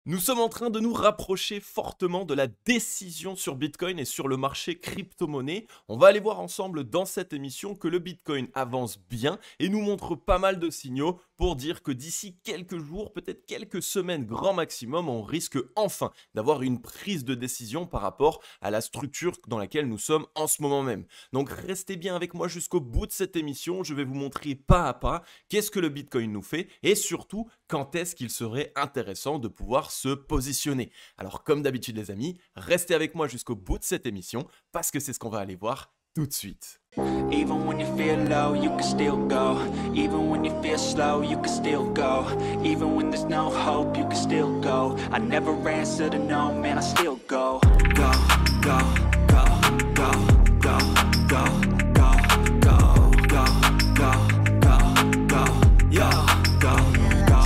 Nous sommes en train de nous rapprocher fortement de la décision sur Bitcoin et sur le marché crypto-monnaie. On va aller voir ensemble dans cette émission que le Bitcoin avance bien et nous montre pas mal de signaux pour dire que d'ici quelques jours, peut-être quelques semaines grand maximum, on risque enfin d'avoir une prise de décision par rapport à la structure dans laquelle nous sommes en ce moment même. Donc restez bien avec moi jusqu'au bout de cette émission, je vais vous montrer pas à pas qu'est-ce que le Bitcoin nous fait et surtout quand est-ce qu'il serait intéressant de pouvoir se positionner. Alors comme d'habitude les amis, restez avec moi jusqu'au bout de cette émission parce que c'est ce qu'on va aller voir tout de suite. Even when you feel low, you can still go. Even when you feel slow, you can still go. Even when there's no hope, you can still go. I never answer to no, man, I still go. Go, go, go, go, go, go, go, go, go, go, go, go, yo, go, go,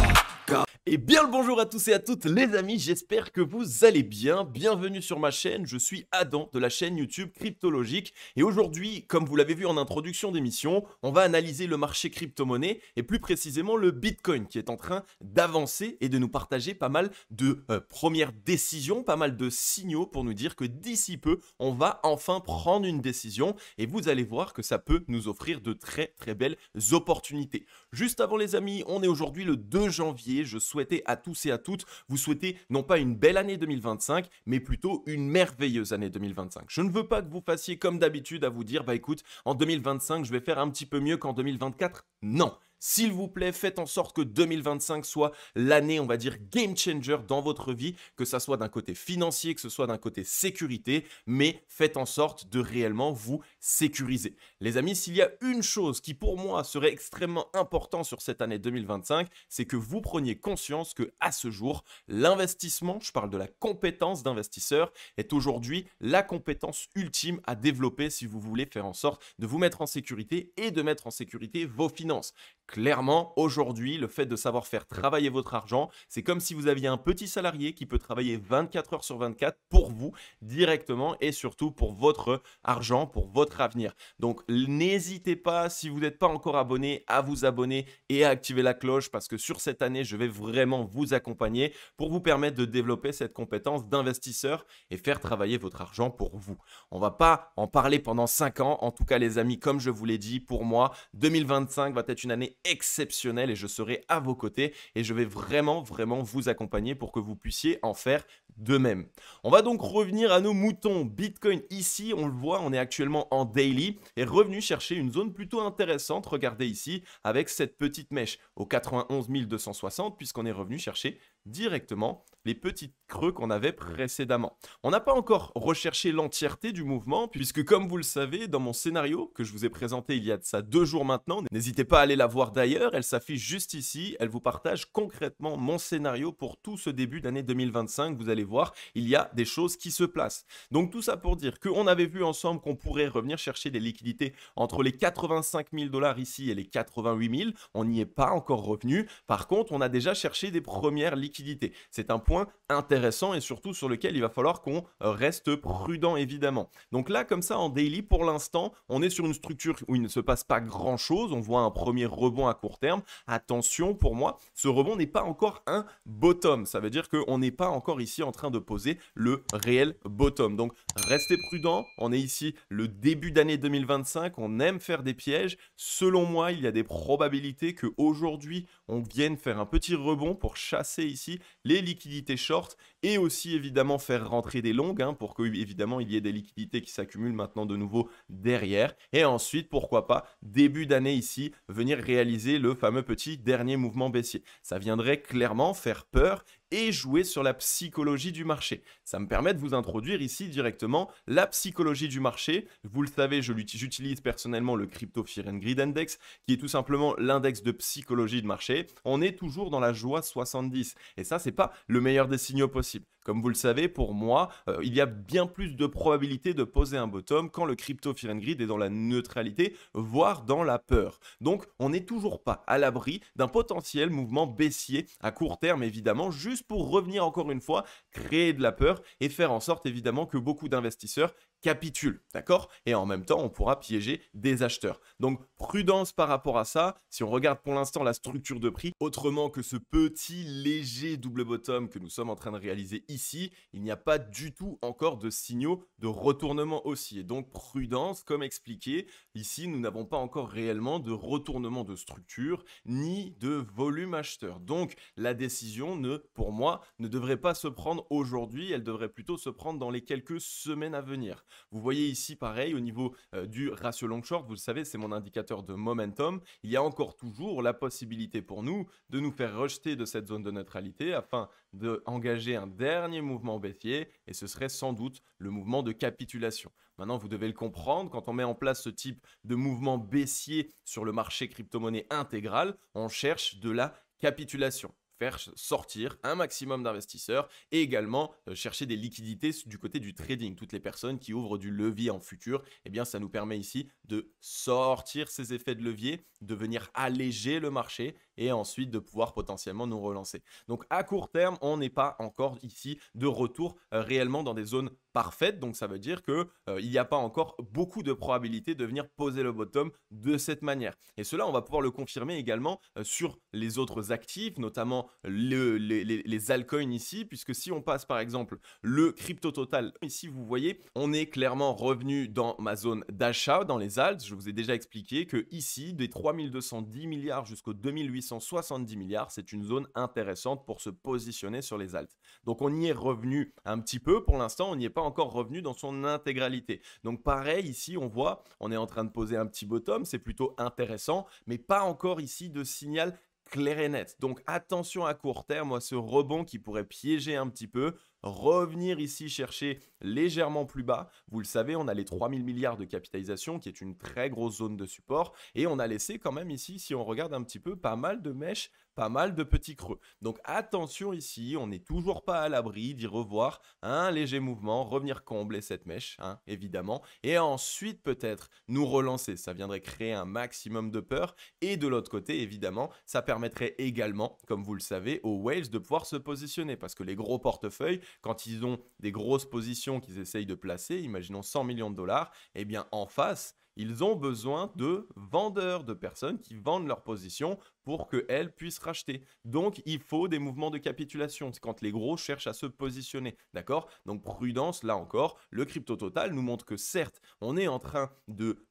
go. Et bien le bonjour à tous et à toutes les amis, j'espère que vous allez bien. Bienvenue sur ma chaîne, je suis Adam de la chaîne YouTube Cryptologique. Et aujourd'hui, comme vous l'avez vu en introduction d'émission, on va analyser le marché crypto-monnaie et plus précisément le Bitcoin qui est en train d'avancer et de nous partager pas mal de premières décisions, pas mal de signaux pour nous dire que d'ici peu, on va enfin prendre une décision et vous allez voir que ça peut nous offrir de très très belles opportunités. Juste avant les amis, on est aujourd'hui le 2 janvier, je souhaitais à tous et à toutes vous souhaiter non pas une belle année 2025, mais plutôt une merveilleuse année 2025. Je ne veux pas que vous fassiez comme d'habitude à vous dire, bah écoute, en 2025, je vais faire un petit peu mieux qu'en 2024. Non. S'il vous plaît, faites en sorte que 2025 soit l'année, on va dire, game changer dans votre vie, que ça soit d'un côté financier, que ce soit d'un côté sécurité, mais faites en sorte de réellement vous sécuriser. Les amis, s'il y a une chose qui pour moi serait extrêmement importante sur cette année 2025, c'est que vous preniez conscience que à ce jour, l'investissement, je parle de la compétence d'investisseur, est aujourd'hui la compétence ultime à développer si vous voulez faire en sorte de vous mettre en sécurité et de mettre en sécurité vos finances. Clairement, aujourd'hui, le fait de savoir faire travailler votre argent, c'est comme si vous aviez un petit salarié qui peut travailler 24 heures sur 24 pour vous directement et surtout pour votre argent, pour votre avenir. Donc, n'hésitez pas, si vous n'êtes pas encore abonné, à vous abonner et à activer la cloche parce que sur cette année, je vais vraiment vous accompagner pour vous permettre de développer cette compétence d'investisseur et faire travailler votre argent pour vous. On ne va pas en parler pendant 5 ans. En tout cas, les amis, comme je vous l'ai dit, pour moi, 2025 va être une année exceptionnelle et je serai à vos côtés et je vais vraiment vous accompagner pour que vous puissiez en faire de même. On va donc revenir à nos moutons. Bitcoin ici, on le voit, on est actuellement en daily et revenu chercher une zone plutôt intéressante. Regardez ici avec cette petite mèche au 91 260 puisqu'on est revenu chercher directement les petits creux qu'on avait précédemment. On n'a pas encore recherché l'entièreté du mouvement puisque comme vous le savez, dans mon scénario que je vous ai présenté il y a de ça 2 jours maintenant, n'hésitez pas à aller la voir d'ailleurs, elle s'affiche juste ici, elle vous partage concrètement mon scénario pour tout ce début d'année 2025. Vous allez voir, il y a des choses qui se placent. Donc tout ça pour dire qu'on avait vu ensemble qu'on pourrait revenir chercher des liquidités entre les 85 000 $ ici et les 88 000. On n'y est pas encore revenu. Par contre, on a déjà cherché des premières liquidités. C'est un point intéressant et surtout sur lequel il va falloir qu'on reste prudent évidemment. Donc là, comme ça en daily, pour l'instant, on est sur une structure où il ne se passe pas grand chose. On voit un premier rebond à court terme. Attention, pour moi, ce rebond n'est pas encore un bottom. Ça veut dire qu'on n'est pas encore ici en train de poser le réel bottom. Donc, restez prudents. On est ici le début d'année 2025. On aime faire des pièges. Selon moi, il y a des probabilités qu'aujourd'hui, on vienne faire un petit rebond pour chasser ici les liquidités short et aussi évidemment faire rentrer des longues pour que évidemment il y ait des liquidités qui s'accumulent maintenant de nouveau derrière. Et ensuite, pourquoi pas, début d'année ici, venir réaliser le fameux petit dernier mouvement baissier. Ça viendrait clairement faire peur et jouer sur la psychologie du marché. Ça me permet de vous introduire ici directement la psychologie du marché. Vous le savez, j'utilise personnellement le Crypto Fear and Greed Index, qui est tout simplement l'index de psychologie de marché. On est toujours dans la joie 70. Et ça, c'est pas le meilleur des signaux possibles. Comme vous le savez, pour moi, il y a bien plus de probabilité de poser un bottom quand le Crypto Fear and Greed est dans la neutralité, voire dans la peur. Donc, on n'est toujours pas à l'abri d'un potentiel mouvement baissier à court terme, évidemment, juste pour revenir encore une fois, créer de la peur et faire en sorte, évidemment, que beaucoup d'investisseurs capitule, d'accord? Et en même temps, on pourra piéger des acheteurs. Donc, prudence par rapport à ça. Si on regarde pour l'instant la structure de prix, autrement que ce petit léger double bottom que nous sommes en train de réaliser ici, il n'y a pas du tout encore de signaux de retournement haussier. Donc, prudence, comme expliqué, ici, nous n'avons pas encore réellement de retournement de structure ni de volume acheteur. Donc, la décision, pour moi, ne devrait pas se prendre aujourd'hui, elle devrait plutôt se prendre dans les quelques semaines à venir. Vous voyez ici, pareil, au niveau du ratio long short, vous le savez, c'est mon indicateur de momentum. Il y a encore toujours la possibilité pour nous de nous faire rejeter de cette zone de neutralité afin d'engager un dernier mouvement baissier et ce serait sans doute le mouvement de capitulation. Maintenant, vous devez le comprendre, quand on met en place ce type de mouvement baissier sur le marché crypto-monnaie intégral, on cherche de la capitulation. Faire sortir un maximum d'investisseurs et également chercher des liquidités du côté du trading. Toutes les personnes qui ouvrent du levier en futur, eh bien ça nous permet ici de sortir ces effets de levier, de venir alléger le marché et ensuite de pouvoir potentiellement nous relancer. Donc à court terme, on n'est pas encore ici de retour réellement dans des zones parfaites. Donc ça veut dire qu'il n'y a pas encore beaucoup de probabilités de venir poser le bottom de cette manière. Et cela, on va pouvoir le confirmer également sur les autres actifs, notamment les altcoins ici, puisque si on passe par exemple le crypto total, ici vous voyez, on est clairement revenu dans ma zone d'achat, dans les alts. Je vous ai déjà expliqué que ici, des 3210 milliards jusqu'aux 2870 milliards, c'est une zone intéressante pour se positionner sur les alts. Donc on y est revenu un petit peu, pour l'instant on n'y est pas encore revenu dans son intégralité. Donc pareil, ici on voit, on est en train de poser un petit bottom, c'est plutôt intéressant, mais pas encore ici de signal clair et net. Donc attention à court terme à ce rebond qui pourrait piéger un petit peu, revenir ici chercher légèrement plus bas. Vous le savez, on a les 3000 milliards de capitalisation qui est une très grosse zone de support et on a laissé quand même ici, si on regarde un petit peu, pas mal de mèches, pas mal de petits creux. Donc attention ici, on n'est toujours pas à l'abri d'y revoir un léger mouvement, revenir combler cette mèche, hein, évidemment, et ensuite peut-être nous relancer. Ça viendrait créer un maximum de peur et de l'autre côté, évidemment, ça permettrait également, comme vous le savez, aux whales de pouvoir se positionner parce que les gros portefeuilles, quand ils ont des grosses positions qu'ils essayent de placer, imaginons 100 millions de dollars, eh bien en face, ils ont besoin de vendeurs, de personnes qui vendent leur position pour qu'elles puissent racheter. Donc, il faut des mouvements de capitulation. C'est quand les gros cherchent à se positionner. D'accord? Donc, prudence, là encore, le crypto total nous montre que certes, on est en train de,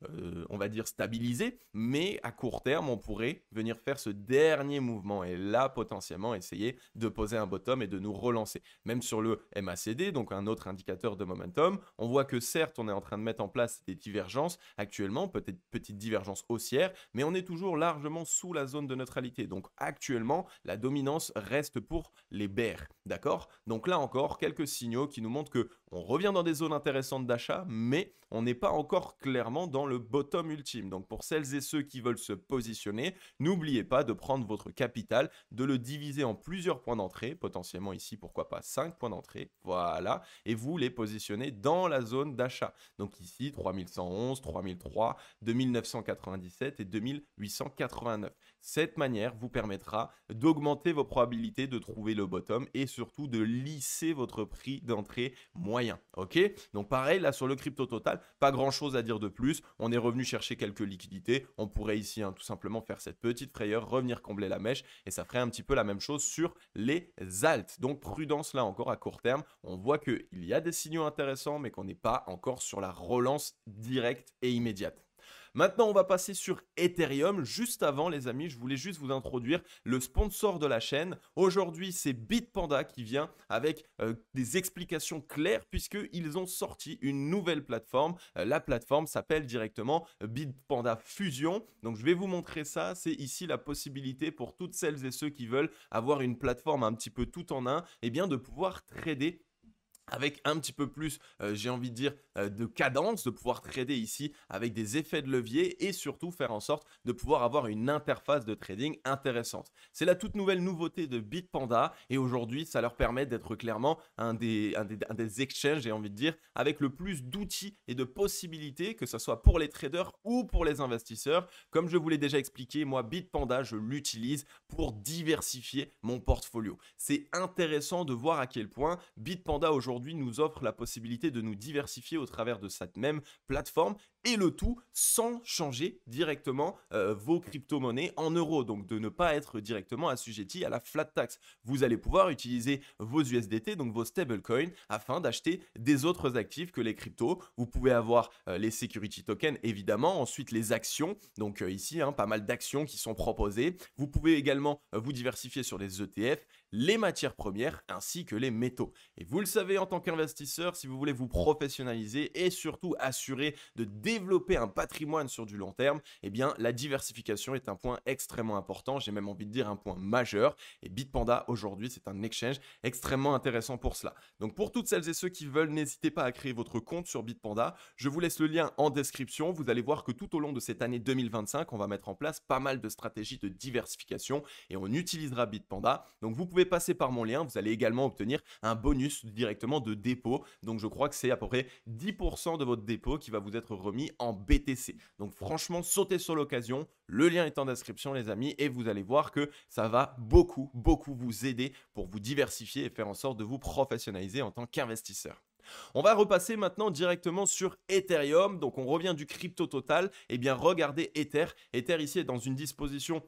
on va dire, stabiliser, mais à court terme, on pourrait venir faire ce dernier mouvement et là, potentiellement, essayer de poser un bottom et de nous relancer. Même sur le MACD, donc un autre indicateur de momentum, on voit que certes, on est en train de mettre en place des divergences actuellement, peut-être petite divergence haussière, mais on est toujours largement sous la zone de neutralité. Donc actuellement, la dominance reste pour les bears, d'accord? Donc là encore, quelques signaux qui nous montrent que on revient dans des zones intéressantes d'achat, mais on n'est pas encore clairement dans le bottom ultime. Donc pour celles et ceux qui veulent se positionner, n'oubliez pas de prendre votre capital, de le diviser en plusieurs points d'entrée, potentiellement ici, pourquoi pas 5 points d'entrée, voilà, et vous les positionnez dans la zone d'achat. Donc ici, 3111, 3003, 2997 et 2889. Cette manière vous permettra d'augmenter vos probabilités de trouver le bottom et surtout de lisser votre prix d'entrée moyen. Ok? Donc pareil, là sur le crypto total, pas grand chose à dire de plus. On est revenu chercher quelques liquidités. On pourrait ici tout simplement faire cette petite frayeur, revenir combler la mèche et ça ferait un petit peu la même chose sur les alts. Donc prudence là encore à court terme. On voit qu'il y a des signaux intéressants mais qu'on n'est pas encore sur la relance directe et immédiate. Maintenant, on va passer sur Ethereum. Juste avant, les amis, je voulais juste vous introduire le sponsor de la chaîne. Aujourd'hui, c'est Bitpanda qui vient avec des explications claires puisqu'ils ont sorti une nouvelle plateforme. La plateforme s'appelle directement Bitpanda Fusion. Donc, je vais vous montrer ça. C'est ici la possibilité pour toutes celles et ceux qui veulent avoir une plateforme un petit peu tout en un, eh bien de pouvoir trader avec un petit peu plus, j'ai envie de dire, de cadence, de pouvoir trader ici avec des effets de levier et surtout faire en sorte de pouvoir avoir une interface de trading intéressante. C'est la toute nouvelle nouveauté de Bitpanda et aujourd'hui, ça leur permet d'être clairement un des exchanges, j'ai envie de dire, avec le plus d'outils et de possibilités, que ce soit pour les traders ou pour les investisseurs. Comme je vous l'ai déjà expliqué, moi, Bitpanda, je l'utilise pour diversifier mon portfolio. C'est intéressant de voir à quel point Bitpanda aujourd'hui aujourd'hui nous offre la possibilité de nous diversifier au travers de cette même plateforme et le tout sans changer directement vos crypto-monnaies en euros, donc de ne pas être directement assujetti à la flat tax. Vous allez pouvoir utiliser vos USDT, donc vos stablecoins, afin d'acheter des autres actifs que les cryptos. Vous pouvez avoir les security tokens, évidemment, ensuite les actions, donc ici, pas mal d'actions qui sont proposées. Vous pouvez également vous diversifier sur les ETF, les matières premières ainsi que les métaux. Et vous le savez, en tant qu'investisseur, si vous voulez vous professionnaliser et surtout assurer de développer un patrimoine sur du long terme, eh bien la diversification est un point extrêmement important, j'ai même envie de dire un point majeur. Et Bitpanda aujourd'hui, c'est un exchange extrêmement intéressant pour cela. Donc pour toutes celles et ceux qui veulent, n'hésitez pas à créer votre compte sur Bitpanda. Je vous laisse le lien en description. Vous allez voir que tout au long de cette année 2025, on va mettre en place pas mal de stratégies de diversification et on utilisera Bitpanda. Donc vous pouvez passer par mon lien. Vous allez également obtenir un bonus directement de dépôt. Donc je crois que c'est à peu près 10% de votre dépôt qui va vous être remis en BTC. Donc franchement, sautez sur l'occasion. Le lien est en description, les amis, et vous allez voir que ça va beaucoup vous aider pour vous diversifier et faire en sorte de vous professionnaliser en tant qu'investisseur. On va repasser maintenant directement sur Ethereum. Donc on revient du crypto total. Eh bien regardez Ether. Ether ici est dans une disposition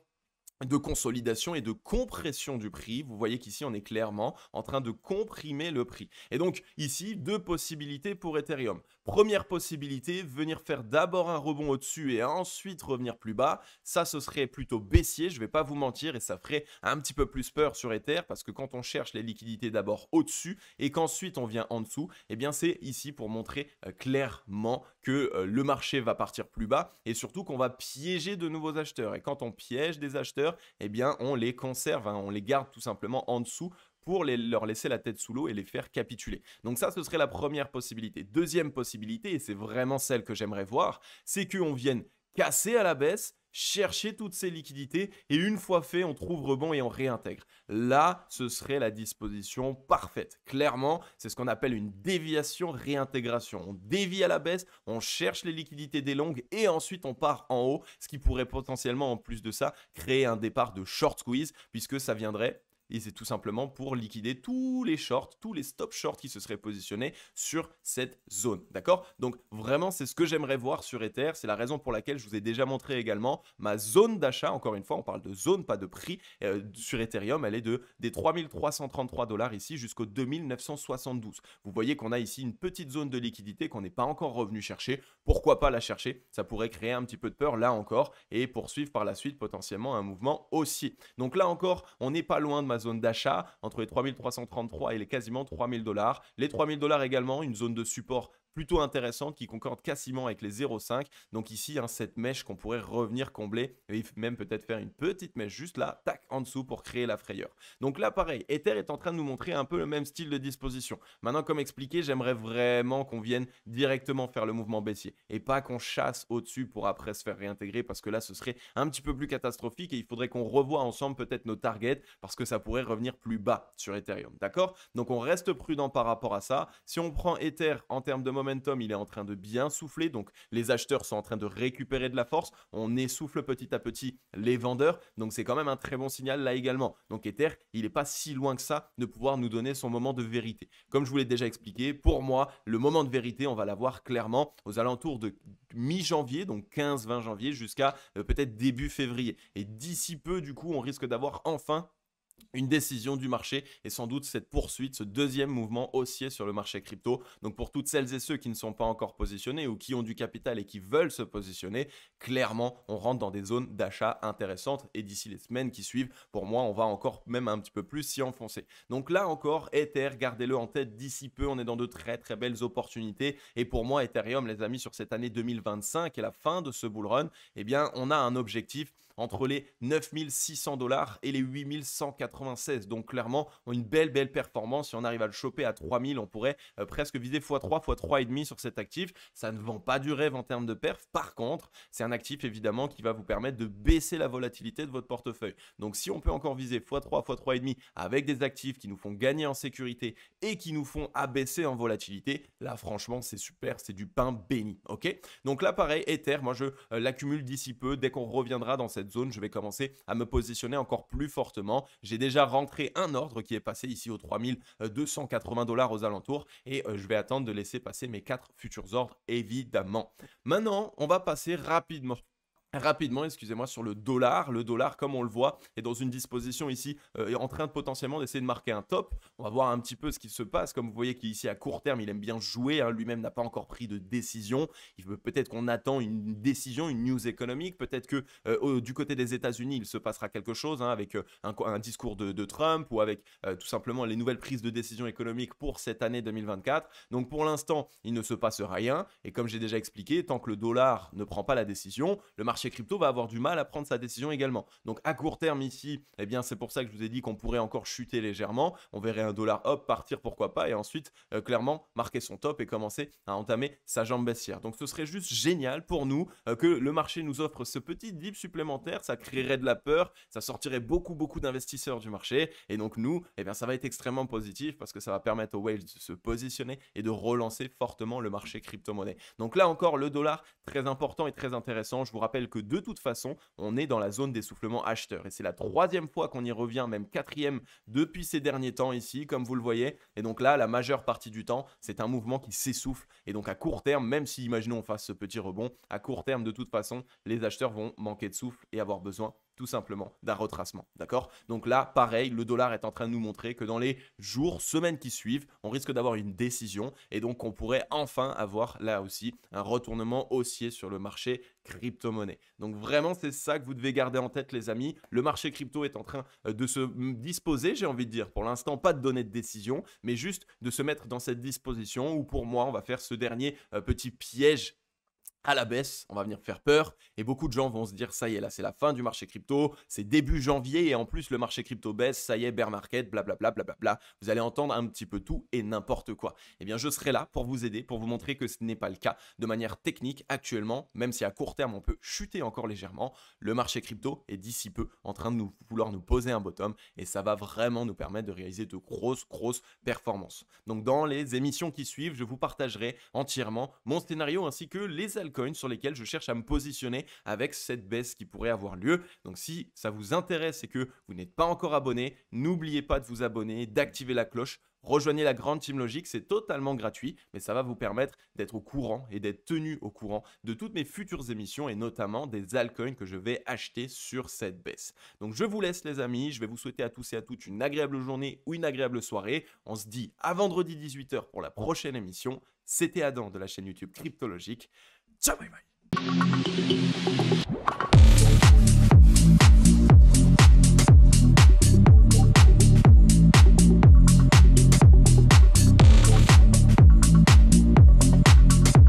de consolidation et de compression du prix. Vous voyez qu'ici, on est clairement en train de comprimer le prix. Et donc, ici, deux possibilités pour Ethereum. Première possibilité, venir faire d'abord un rebond au-dessus et ensuite revenir plus bas. Ça, ce serait plutôt baissier, je ne vais pas vous mentir, et ça ferait un petit peu plus peur sur Ether parce que quand on cherche les liquidités d'abord au-dessus et qu'ensuite on vient en dessous, eh bien, c'est ici pour montrer clairement que le marché va partir plus bas et surtout qu'on va piéger de nouveaux acheteurs. Et quand on piège des acheteurs, eh bien, on les conserve, on les garde tout simplement en dessous pour leur laisser la tête sous l'eau et les faire capituler. Donc ça, ce serait la première possibilité. Deuxième possibilité, et c'est vraiment celle que j'aimerais voir, c'est qu'on vienne casser à la baisse, chercher toutes ces liquidités et une fois fait, on trouve rebond et on réintègre. Là, ce serait la disposition parfaite. Clairement, c'est ce qu'on appelle une déviation réintégration. On dévie à la baisse, on cherche les liquidités des longues et ensuite on part en haut, ce qui pourrait potentiellement, en plus de ça, créer un départ de short squeeze puisque ça viendrait. Et c'est tout simplement pour liquider tous les shorts, tous les stop shorts qui se seraient positionnés sur cette zone. D'accord? Donc vraiment, c'est ce que j'aimerais voir sur Ether. C'est la raison pour laquelle je vous ai déjà montré également ma zone d'achat. Encore une fois, on parle de zone, pas de prix. Sur Ethereum, elle est des 3333 $ ici jusqu'au 2972. Vous voyez qu'on a ici une petite zone de liquidité qu'on n'est pas encore revenu chercher. Pourquoi pas la chercher? Ça pourrait créer un petit peu de peur là encore et poursuivre par la suite potentiellement un mouvement haussier. Donc là encore, on n'est pas loin de ma zone d'achat entre les 3333 et les quasiment 3000 $. Les 3000 $ également, une zone de support plutôt intéressante qui concorde quasiment avec les 0,5. Donc ici, cette mèche qu'on pourrait revenir combler et même peut-être faire une petite mèche juste là, tac, en dessous pour créer la frayeur. Donc là, pareil, Ether est en train de nous montrer un peu le même style de disposition. Maintenant, comme expliqué, j'aimerais vraiment qu'on vienne directement faire le mouvement baissier et pas qu'on chasse au-dessus pour après se faire réintégrer parce que là, ce serait un petit peu plus catastrophique et il faudrait qu'on revoie ensemble peut-être nos targets parce que ça pourrait revenir plus bas sur Ethereum. D'accord? Donc on reste prudent par rapport à ça. Si on prend Ether en termes de momentum, il est en train de bien souffler. Donc les acheteurs sont en train de récupérer de la force. On essouffle petit à petit les vendeurs. Donc c'est quand même un très bon signal là également. Donc Ether, il n'est pas si loin que ça de pouvoir nous donner son moment de vérité. Comme je vous l'ai déjà expliqué, pour moi, le moment de vérité, on va l'avoir clairement aux alentours de mi-janvier, donc 15-20 janvier, jusqu'à peut-être début février. Et d'ici peu, du coup, on risque d'avoir enfin une décision du marché et sans doute cette poursuite, ce deuxième mouvement haussier sur le marché crypto. Donc pour toutes celles et ceux qui ne sont pas encore positionnés ou qui ont du capital et qui veulent se positionner, clairement, on rentre dans des zones d'achat intéressantes et d'ici les semaines qui suivent, pour moi, on va encore même un petit peu plus s'y enfoncer. Donc là encore, Ether, gardez-le en tête, d'ici peu, on est dans de très très belles opportunités et pour moi, Ethereum, les amis, sur cette année 2025 et la fin de ce bull run, eh bien, on a un objectif entre les 9600 $ et les 8196. Donc clairement, une belle performance. Si on arrive à le choper à 3000, on pourrait presque viser x3, x3,5 sur cet actif. Ça ne vend pas du rêve en termes de perf. Par contre, c'est un actif évidemment qui va vous permettre de baisser la volatilité de votre portefeuille. Donc si on peut encore viser x3, x3,5 avec des actifs qui nous font gagner en sécurité et qui nous font abaisser en volatilité, là franchement c'est super, c'est du pain béni. Ok? Donc là pareil, Ether, moi je l'accumule d'ici peu dès qu'on reviendra dans cette cette zone, je vais commencer à me positionner encore plus fortement. J'ai déjà rentré un ordre qui est passé ici aux 3280 $ aux alentours et je vais attendre de laisser passer mes 4 futurs ordres évidemment. Maintenant, on va passer rapidement, excusez-moi, sur le dollar. Le dollar, comme on le voit, est dans une disposition ici, est en train de potentiellement d'essayer de marquer un top. On va voir un petit peu ce qui se passe. Comme vous voyez qu'ici, à court terme, il aime bien jouer. Hein. Lui-même n'a pas encore pris de décision. Il veut peut-être qu'on attend une décision, une news économique. Peut-être que du côté des États-Unis, il se passera quelque chose hein, avec un discours de Trump ou avec tout simplement les nouvelles prises de décision économiques pour cette année 2024. Donc pour l'instant, il ne se passe rien. Et comme j'ai déjà expliqué, tant que le dollar ne prend pas la décision, le marché crypto va avoir du mal à prendre sa décision également. Donc à court terme ici, eh bien c'est pour ça que je vous ai dit qu'on pourrait encore chuter légèrement. On verrait un dollar hop partir pourquoi pas et ensuite clairement marquer son top et commencer à entamer sa jambe baissière. Donc ce serait juste génial pour nous que le marché nous offre ce petit dip supplémentaire. Ça créerait de la peur, ça sortirait beaucoup d'investisseurs du marché et donc nous, eh bien ça va être extrêmement positif parce que ça va permettre aux whales de se positionner et de relancer fortement le marché crypto-monnaie. Donc là encore le dollar très important et très intéressant. Je vous rappelle que de toute façon, on est dans la zone d'essoufflement acheteur. Et c'est la 3e fois qu'on y revient, même 4e depuis ces derniers temps ici, comme vous le voyez. Et donc là, la majeure partie du temps, c'est un mouvement qui s'essouffle. Et donc à court terme, même si imaginons on fasse ce petit rebond, à court terme, de toute façon, les acheteurs vont manquer de souffle et avoir besoin tout simplement d'un retracement, d'accord? Donc là, pareil, le dollar est en train de nous montrer que dans les jours, semaines qui suivent, on risque d'avoir une décision et donc on pourrait enfin avoir là aussi un retournement haussier sur le marché crypto-monnaie. Donc vraiment, c'est ça que vous devez garder en tête les amis. Le marché crypto est en train de se disposer, j'ai envie de dire. Pour l'instant, pas de donner de décision, mais juste de se mettre dans cette disposition où pour moi, on va faire ce dernier petit piège à la baisse, on va venir faire peur et beaucoup de gens vont se dire ça y est là c'est la fin du marché crypto, c'est début janvier et en plus le marché crypto baisse, ça y est bear market, blablabla, blablabla. Vous allez entendre un petit peu tout et n'importe quoi. Eh bien je serai là pour vous aider, pour vous montrer que ce n'est pas le cas de manière technique actuellement, même si à court terme on peut chuter encore légèrement, le marché crypto est d'ici peu en train de vouloir nous poser un bottom et ça va vraiment nous permettre de réaliser de grosses performances. Donc dans les émissions qui suivent, je vous partagerai entièrement mon scénario ainsi que les altcoins sur lesquels je cherche à me positionner avec cette baisse qui pourrait avoir lieu. Donc si ça vous intéresse et que vous n'êtes pas encore abonné, n'oubliez pas de vous abonner, d'activer la cloche. Rejoignez la grande team logique, c'est totalement gratuit, mais ça va vous permettre d'être au courant et d'être tenu au courant de toutes mes futures émissions et notamment des altcoins que je vais acheter sur cette baisse. Donc je vous laisse les amis, je vais vous souhaiter à tous et à toutes une agréable journée ou une agréable soirée. On se dit à vendredi 18 h pour la prochaine émission. C'était Adam de la chaîne YouTube Cryptologique. Ciao, bye bye.